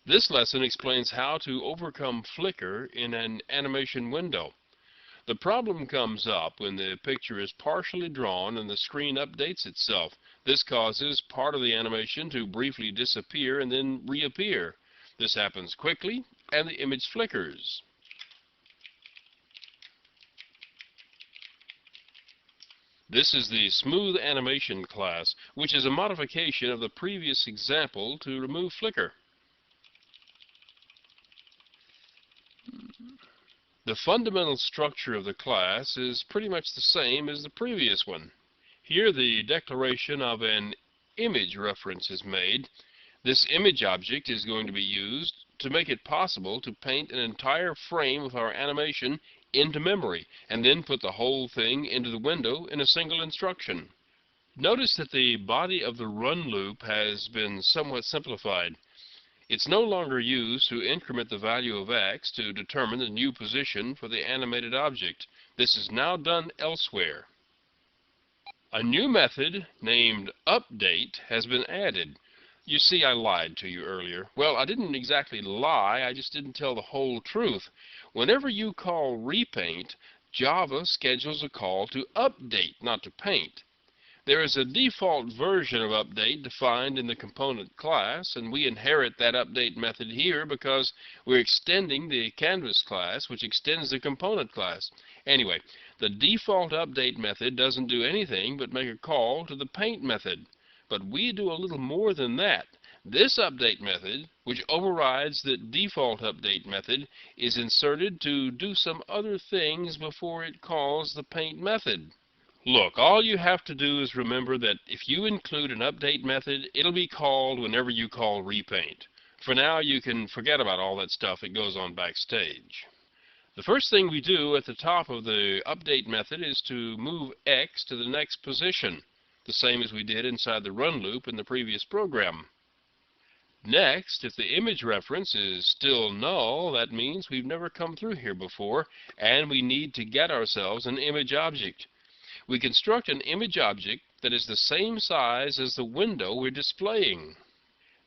This lesson explains how to overcome flicker in an animation window. The problem comes up when the picture is partially drawn and the screen updates itself. This causes part of the animation to briefly disappear and then reappear. This happens quickly and the image flickers. This is the Smooth Animation class, which is a modification of the previous example to remove flicker. The fundamental structure of the class is pretty much the same as the previous one. Here the declaration of an image reference is made. This image object is going to be used to make it possible to paint an entire frame of our animation into memory, and then put the whole thing into the window in a single instruction. Notice that the body of the run loop has been somewhat simplified. It's no longer used to increment the value of x to determine the new position for the animated object. This is now done elsewhere. A new method named update has been added. You see, I lied to you earlier. Well, I didn't exactly lie, I just didn't tell the whole truth. Whenever you call repaint, Java schedules a call to update, not to paint. There is a default version of update defined in the component class, and we inherit that update method here because we're extending the canvas class, which extends the component class. Anyway, the default update method doesn't do anything but make a call to the paint method. But we do a little more than that. This update method, which overrides the default update method, is inserted to do some other things before it calls the paint method. Look, all you have to do is remember that if you include an update method, it'll be called whenever you call repaint. For now, you can forget about all that stuff that goes on backstage. The first thing we do at the top of the update method is to move X to the next position, the same as we did inside the run loop in the previous program. Next, if the image reference is still null, that means we've never come through here before, and we need to get ourselves an image object. We construct an image object that is the same size as the window we're displaying.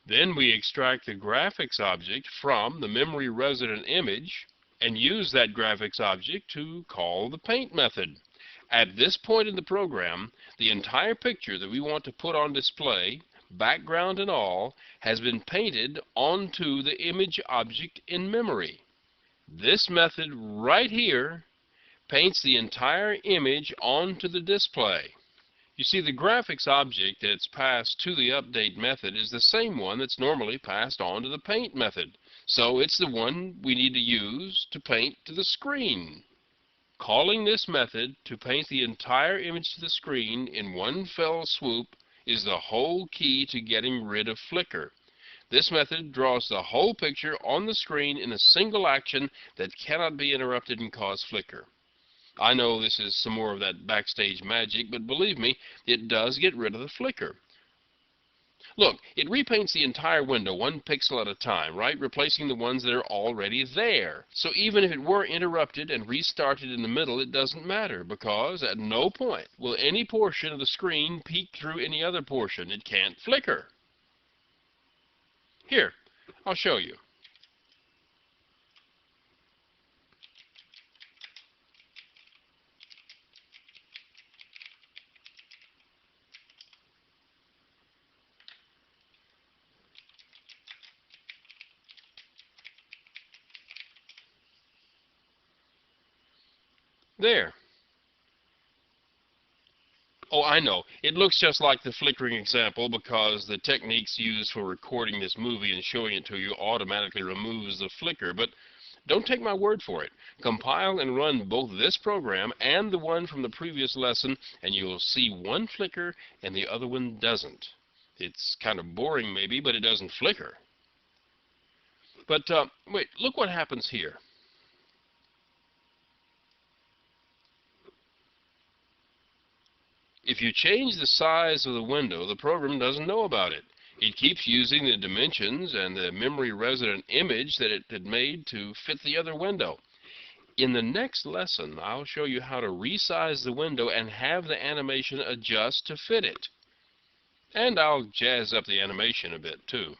Then we extract the graphics object from the memory resident image and use that graphics object to call the paint method. At this point in the program, the entire picture that we want to put on display, background and all, has been painted onto the image object in memory. This method right here paints the entire image onto the display. You see, the graphics object that's passed to the update method is the same one that's normally passed on to the paint method. So it's the one we need to use to paint to the screen. Calling this method to paint the entire image to the screen in one fell swoop is the whole key to getting rid of flicker. This method draws the whole picture on the screen in a single action that cannot be interrupted and cause flicker. I know this is some more of that backstage magic, but believe me, it does get rid of the flicker. Look, it repaints the entire window one pixel at a time, right? Replacing the ones that are already there. So even if it were interrupted and restarted in the middle, it doesn't matter, because at no point will any portion of the screen peek through any other portion. It can't flicker. Here, I'll show you. There. Oh, I know. It looks just like the flickering example because the techniques used for recording this movie and showing it to you automatically removes the flicker, but don't take my word for it. Compile and run both this program and the one from the previous lesson, and you'll see one flicker and the other one doesn't. It's kind of boring maybe, but it doesn't flicker. But wait, look what happens here. If you change the size of the window, the program doesn't know about it. It keeps using the dimensions and the memory resident image that it had made to fit the other window. In the next lesson, I'll show you how to resize the window and have the animation adjust to fit it. And I'll jazz up the animation a bit too.